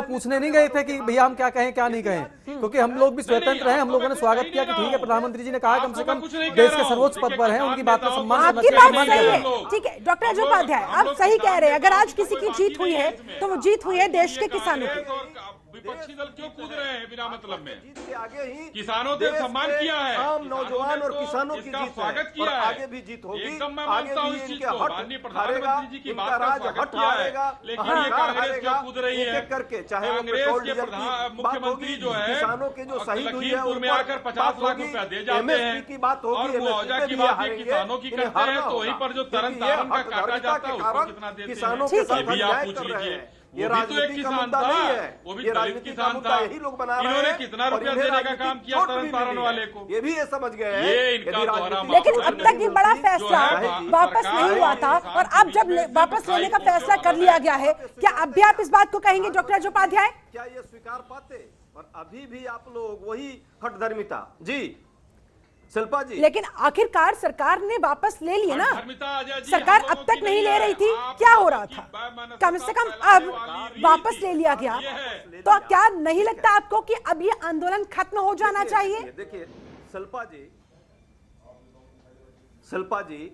पूछने नहीं गए थे कि भैया हम क्या कहें क्या नहीं कहें, क्योंकि हम लोग भी स्वतंत्र हैं। हम लोगों ने स्वागत किया कि ठीक है प्रधानमंत्री जी ने कहा कम से कम देश के सर्वोच्च पद पर हैं, उनकी बात का सम्मान आपकी बात सही है। ठीक है डॉक्टर अजय उपाध्याय आप सही कह रहे हैं, अगर आज किसी की जीत हुई है तो वो जीत हुई है देश के किसानों की। विपक्षी दल क्यों कूद रहे हैं बिना मतलब में? जीत के आगे ही किसानों ने सम्मान किया है, आम नौजवान और किसानों की जीत स्वागत है किया और है। आगे भी जीत होगी, एकदम मैं आगे मानता हूं भी इस चीज इनके को, हट माननीय हारेगा, प्रधानमंत्री जी की इनका बात का राज स्वागत हट किया है, हारेगा, लेकिन ये कांग्रेस क्यों कूद रही है? एक करके चाहे वो कांग्रेस पेट्रोल के डीजल की मुख्यमंत्री जो है किसानों के जो शहीद हुई है लखीमपुर में आकर 50 लाख रुपया दे जाते हैं की बात होगी, और मुआवजा की बात किसानों की करते हैं, तो वहीं पर जो तरन तारण का काटा जाता है उसको कितना देते हैं? किसानों के साथ भी आप पूछ लीजिए, ये वो भी तो एक किसान था, वो भी दलित किसान था, यही लोग बना रहे हैं। इन्होंने कितना रुपया देने का काम किया तरन तारण वाले को, ये भी ये समझ गए हैं ये इनका दोहरा। लेकिन अब तक ये बड़ा फैसला वापस नहीं हुआ था और अब जब वापस लेने का फैसला कर लिया गया है, क्या अब भी आप इस बात को कहेंगे डॉक्टर अजय उपाध्याय? क्या ये स्वीकार पाते? और अभी भी आप लोग वही हठधर्मिता जी शिल्पा जी, लेकिन आखिरकार सरकार ने वापस ले लिए ना, सरकार अब तक नहीं ले रही थी, क्या हो रहा था? कम से कम अब वापस ले लिया गया, तो क्या नहीं लगता आपको कि अब ये आंदोलन खत्म हो जाना चाहिए? देखिए शिल्पा जी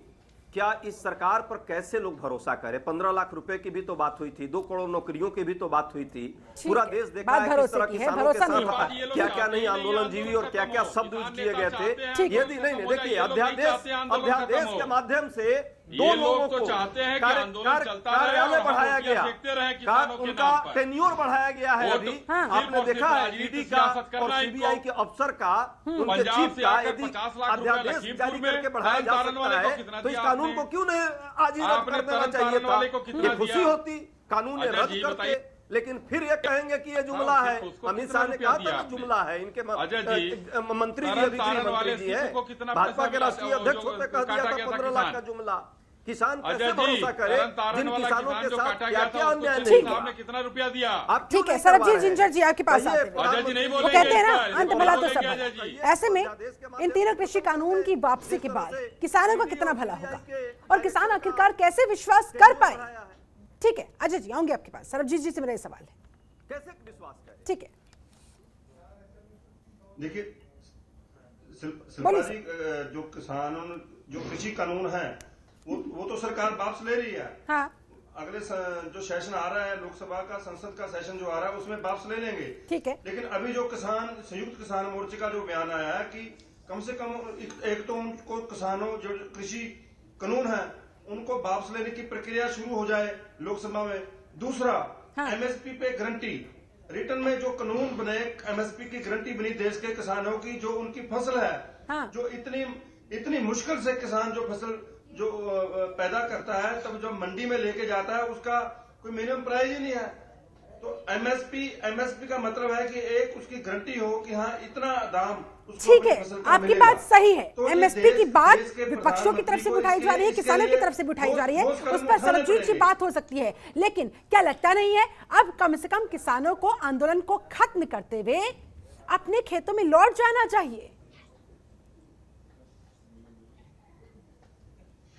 क्या इस सरकार पर कैसे लोग भरोसा करें? 15 लाख रुपए की भी तो बात हुई थी, 2 करोड़ नौकरियों की भी तो बात हुई थी। पूरा देश देखा है किस तरह किसानों के साथ क्या क्या नहीं आंदोलन जीवी और क्या क्या शब्द यूज किए गए थे। यदि नहीं देखिए अध्यादेश के माध्यम से दो लोगों को चाहते हैं कि आंदोलन चलता रहे, कार्यालय बढ़ाया गया, उनका उनका टेन्योर बढ़ाया गया है। अभी आपने देखा है ईडी का और सीबीआई के अफसर का, उनके चीफ का यदि अध्यादेश जारी करके बढ़ाया जा सकता है तो इस कानून को क्यों नहीं आज ही रद्द कर देना चाहिए था? ये खुशी होती कानून ने रद्द करके, लेकिन फिर ये कहेंगे कि ये जुमला है। अमित शाह ने कहा था जुमला है, इनके मंत्री जी मंत्री जी है, भाजपा के राष्ट्रीय अध्यक्ष होते कह दिया था 15 लाख का जुमला। किसान कैसे भरोसा करे जिन किसानों के साथ क्या क्या अन्याय नहीं हुआ? कितना रुपया दिया? ठीक है सरबजीत जिंजर जी आपके पास आते हैं। वो कहते हैं ना अंत भला तो सब भला। ऐसे में इन तीनों कृषि कानून की वापसी के बाद किसानों का कितना भला होगा और किसान आखिरकार कैसे विश्वास कर पाए? ठीक है अजय जी आऊंगे आपके पास, सरबजीत जी से मेरा सवाल है, कैसे विश्वास करें? ठीक है देखिए शिल्पा जी, जो किसानों जो कृषि कानून है वो तो सरकार वापस ले रही है। हाँ। अगले जो सेशन आ रहा है लोकसभा का, संसद का सेशन जो आ रहा है उसमें वापस ले लेंगे। ठीक है। लेकिन अभी जो संयुक्त किसान मोर्चे का जो बयान आया है कि कम से कम एक तो उनको किसानों जो कृषि कानून है उनको वापस लेने की प्रक्रिया शुरू हो जाए लोकसभा में। दूसरा, एमएसपी पे गारंटी, रिटर्न में जो कानून बने, एमएसपी की गारंटी बनी देश के किसानों की, जो उनकी फसल है, जो इतनी मुश्किल से किसान जो फसल जो पैदा करता है तब जब मंडी में लेके जाता है उसका कोई मिनिमम प्राइस ही नहीं है। तो एमएसपी का मतलब है कि एक उसकी गारंटी हो कि हाँ इतना दाम। ठीक है, आपकी बात सही है। तो एमएसपी की बात विपक्षों की तरफ से भी उठाई जा रही है, किसानों की तरफ से भी उठाई जा रही है, उस पर सर्वोच्च की बात हो सकती है। लेकिन क्या लगता नहीं है अब कम से कम किसानों को आंदोलन को खत्म करते हुए अपने खेतों में लौट जाना चाहिए?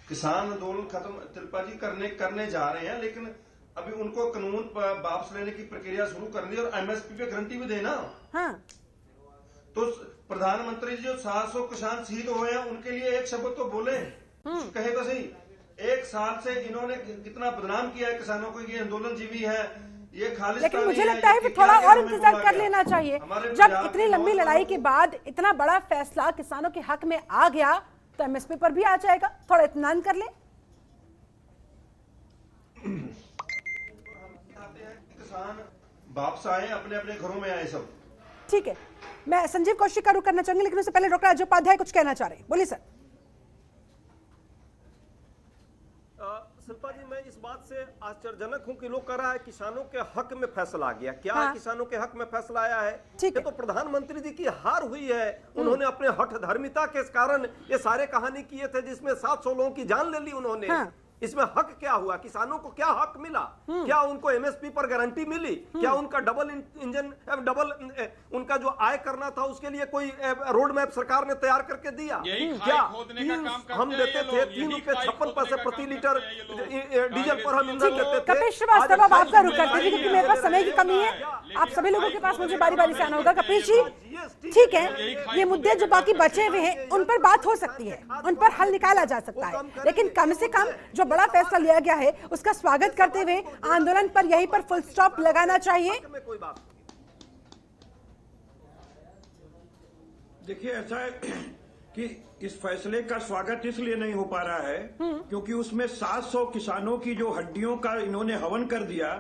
किसान आंदोलन खत्म तिलपा जी करने जा रहे हैं, लेकिन अभी उनको कानून वापस लेने की प्रक्रिया शुरू करनी और एमएसपी पे गारंटी भी देना। हाँ। तो प्रधानमंत्री जी जो 700 किसान शहीद हुए हैं उनके लिए एक शब्द तो बोले, कहे तो सही। एक साल से इन्होंने कितना बदनाम किया है किसानों को, ये आंदोलन जीवी है, ये खालिस्तानी है। लेकिन मुझे लगता है थोड़ा और इंतजार कर लेना चाहिए। जब इतनी लंबी लड़ाई के बाद इतना बड़ा फैसला किसानों के हक में आ गया तो एमएसपी पर भी आ जाएगा, थोड़ा इत्मीनान कर ले। किसान वापस आए, अपने अपने घरों में आए सब। ठीक है, मैं संजीव कौशिक का रुख करना चाहूंगी, लेकिन उससे पहले डॉक्टर अजय उपाध्याय कुछ कहना चाह रहे हैं, बोलिए सर। शिल्पा जी, मैं इस बात से आश्चर्यजनक हूं कि लोग कह रहा है किसानों के हक में फैसला आ गया। क्या है किसानों के हक में फैसला आया है? ये तो प्रधानमंत्री जी की हार हुई है। उन्होंने अपने हठ धर्मिता के कारण ये सारे कहानी किए थे जिसमें 700 लोगों की जान ले ली उन्होंने। इसमें हक क्या हुआ? किसानों को क्या हक मिला? क्या उनको एमएसपी पर गारंटी मिली? क्या उनका डबल उनका जो आय करना था उसके लिए कोई रोड मैप सरकार ने तैयार करके दिया? क्या हम देते थे 3 रुपए 56 पैसे प्रति लीटर डीजल पर हम ईंधन देते थे। कपिल श्रीवास्तव, आप आपका रुख करते हैं क्योंकि मेरे पास समय की कमी है, आप सभी लोगों के पास मुझे बारी बारी से आना होगा। कपिल जी, ठीक है, ये मुद्दे जो बाकी बचे हुए हैं उन पर बात हो सकती है, उन पर हल निकाला जा सकता है, लेकिन कम से कम जो बड़ा फैसला लिया गया है उसका स्वागत करते हुए आंदोलन पर यहीं पर फुल स्टॉप लगाना चाहिए। देखिए, ऐसा है कि इस फैसले का स्वागत इसलिए नहीं हो पा रहा है क्योंकि उसमें 700 किसानों की जो हड्डियों का इन्होंने हवन कर दिया,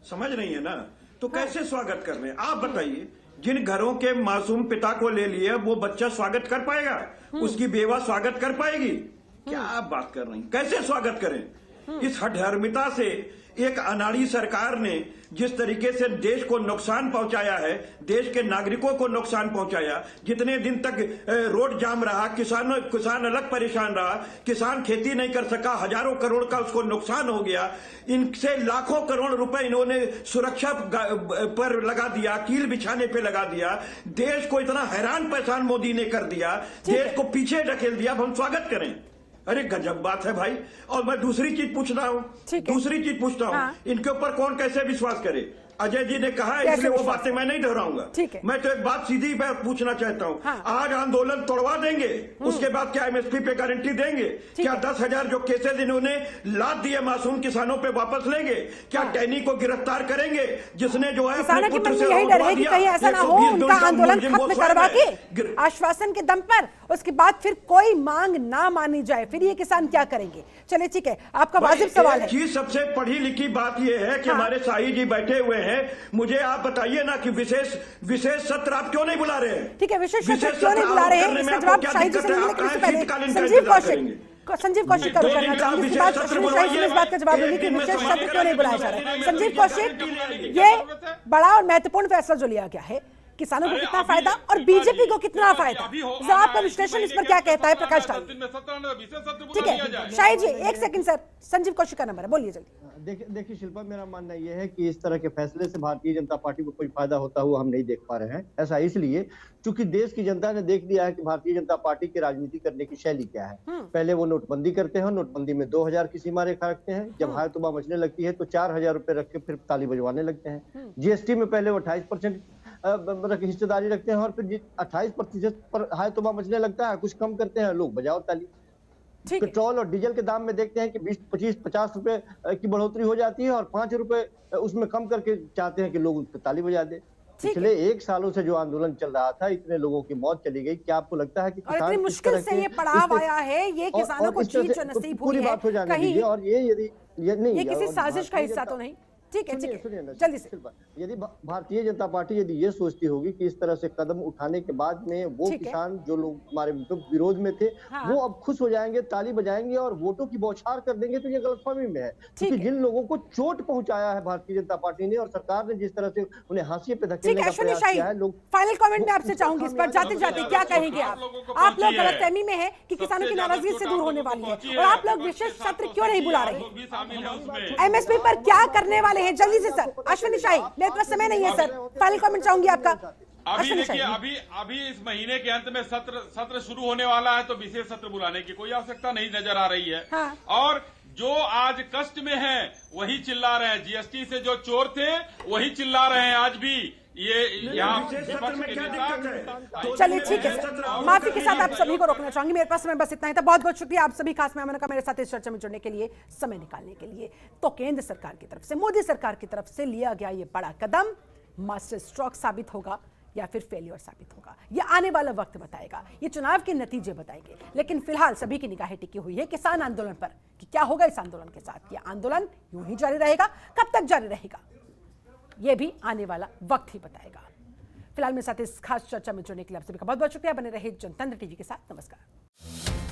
समझ नहीं है ना, तो कैसे स्वागत कर रहे हैं आप बताइए? जिन घरों के मासूम पिता को ले लिए वो बच्चा स्वागत कर पाएगा? उसकी बेवा स्वागत कर पाएगी? क्या आप बात कर रही हैं? कैसे स्वागत करें? इस हठधर्मिता से एक अनाड़ी सरकार ने जिस तरीके से देश को नुकसान पहुंचाया है, देश के नागरिकों को नुकसान पहुंचाया, जितने दिन तक रोड जाम रहा, किसान अलग परेशान रहा, किसान खेती नहीं कर सका, हजारों करोड़ का उसको नुकसान हो गया। इनसे लाखों करोड़ रुपए इन्होंने सुरक्षा पर लगा दिया, कील बिछाने पे लगा दिया, देश को इतना हैरान परेशान मोदी ने कर दिया, देश को पीछे ढकेल दिया। अब हम स्वागत करें? अरे गजब बात है भाई। और मैं दूसरी चीज पूछता हूँ, इनके ऊपर कौन कैसे विश्वास करे? अजय जी ने कहा है इसलिए वो बातें मैं नहीं दोहराऊंगा। मैं तो एक बात सीधी बात पूछना चाहता हूँ, आज आंदोलन तोड़वा देंगे, उसके बाद क्या एमएसपी पे गारंटी देंगे? क्या 10,000 जो केसेज इन्होंने लाद दिए मासूम किसानों पे वापस लेंगे? क्या टैनी को गिरफ्तार करेंगे जिसने जो है अपने पुत्र से यही डर है कि कहीं ऐसा ना हो उनका आंदोलन खत्म करवा के आश्वासन के दम पर उसके बाद फिर कोई मांग ना मानी जाए, फिर ये किसान क्या करेंगे? चलिए ठीक है, आपका वाजिब सवाल है। चीज सबसे पढ़ी लिखी बात यह है कि हमारे शाही जी बैठे हुए हैं, मुझे आप बताइए ना कि विशेष सत्र आप क्यों नहीं बुला रहे हैं? ठीक है, विशेष सत्र क्यों नहीं बुला रहे हैं इसका जवाब शाही जी से लेंगे, लेकिन उससे पहले संजीव कौशिक का रुख करना चाहूंगी। इस बात का जवाब देंगे कि विशेष सत्र क्यों नहीं बुलाया जा रहा है। संजीव कौशिक, ये बड़ा और महत्वपूर्ण फैसला जो लिया गया है, किसानों को कितना फायदा और बीजेपी को कितना फायदा, आपका विश्लेषण इस पर क्या कहता है? प्रकाश डाल। ठीक है शाही जी, एक सेकंड सर, संजीव कौशिक का नंबर है, बोलिए जल्दी। देखिए शिल्पा, मेरा मानना यह है कि इस तरह के फैसले से भारतीय जनता पार्टी को कोई फायदा होता हुआ हम नहीं देख पा रहे हैं। ऐसा इसलिए क्योंकि देश की जनता ने देख लिया है कि भारतीय जनता पार्टी की राजनीति करने की शैली क्या है। पहले वो नोटबंदी करते हैं, नोटबंदी में 2,000 की सीमा रेखा रखते हैं, जब हाय तुबा मचने लगती है तो 4,000 रुपए रख के फिर ताली बजवाने लगते हैं। जीएसटी में पहले वो 28% हिस्सेदारी रखते हैं और फिर 28% पर हाय तुबा मचने लगता है, कुछ कम करते हैं, लोग बजाओ ताली। पेट्रोल और डीजल के दाम में देखते हैं कि 20, 25, 50 रुपए की बढ़ोतरी हो जाती है और 5 रुपए उसमें कम करके चाहते हैं कि लोग उस पर ताली बजा दे। पिछले 1 सालों से जो आंदोलन चल रहा था, इतने लोगों की मौत चली गई, क्या आपको लगता है कि और इतनी मुश्किल से ये पड़ाव आया है, ये किसानों को जीत जो नसीब हुई है, बात हो जाने कहीं दीजिए। और ये किसी साजिश का हिस्सा तो नहीं? ठीक है, जल्दी से। यदि भारतीय जनता पार्टी यदि ये सोचती होगी कि इस तरह से कदम उठाने के बाद में वो किसान जो लोग हमारे विरोध में थे, वो अब खुश हो जाएंगे, ताली बजाएंगे और वोटों की बौछार कर देंगे, तो ये गलतफहमी में है। क्योंकि जिन लोगों को चोट पहुंचाया है भारतीय जनता पार्टी ने और सरकार ने जिस तरह से उन्हें हाशिए पे धकेलने का प्रयास किया है, लोग फाइनल कमेंट में आपसे चाहूंगी इस पर, जाते जाते क्या कहेंगे आप लोग गलतफहमी में है कि किसानों की नाराजगी से दूर होने वाली है, और आप लोग विशेष सत्र क्यों नहीं बुला रहे? एमएसपी पर क्या करने वाले हैं? जल्दी से सर। अश्विनी शाही, मेरे पास समय नहीं है सर, फाइनल कमेंट चाहूंगी आपका। अभी देखिए, अभी इस महीने के अंत में सत्र शुरू होने वाला है, तो विशेष सत्र बुलाने की कोई आवश्यकता नहीं नजर आ रही है। हाँ। और जो आज कष्ट में है वही चिल्ला रहे हैं, जीएसटी से जो चोर थे वही चिल्ला रहे हैं आज भी। ये यहाँ चलिए ठीक है सर, माफी के साथ आप सभी को रोकना चाहूंगी, मेरे पास समय बस इतना ही था। बहुत बहुत शुक्रिया आप सभी खास मेहमानों का मेरे साथ इस चर्चा में जुड़ने के लिए, समय निकालने के लिए। तो केंद्र सरकार की तरफ से, मोदी सरकार की तरफ से लिया गया ये बड़ा कदम मास्टर स्ट्रोक साबित होगा या फिर फेलियर साबित होगा, ये आने वाला वक्त बताएगा, ये चुनाव के नतीजे बताएंगे। लेकिन फिलहाल सभी की निगाहें टिकी हुई है किसान आंदोलन पर कि क्या होगा इस आंदोलन के साथ। ये आंदोलन यूं ही जारी रहेगा, कब तक जारी रहेगा ये भी आने वाला वक्त ही बताएगा। फिलहाल मेरे साथ इस खास चर्चा में जुड़ने के लिए आप सभी का बहुत बहुत शुक्रिया। बने रहे जनतंत्र टीवी के साथ। नमस्कार।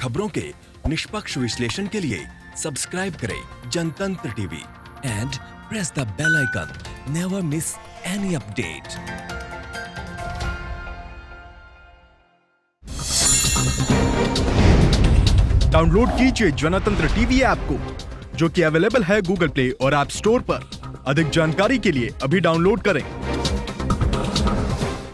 खबरों के निष्पक्ष विश्लेषण के लिए सब्सक्राइब करें Jantantra TV and press the bell icon. Never miss any update. Download कीजिए जनतंत्र टीवी ऐप को, जो कि अवेलेबल है गूगल प्ले और ऐप स्टोर पर। अधिक जानकारी के लिए अभी डाउनलोड करें।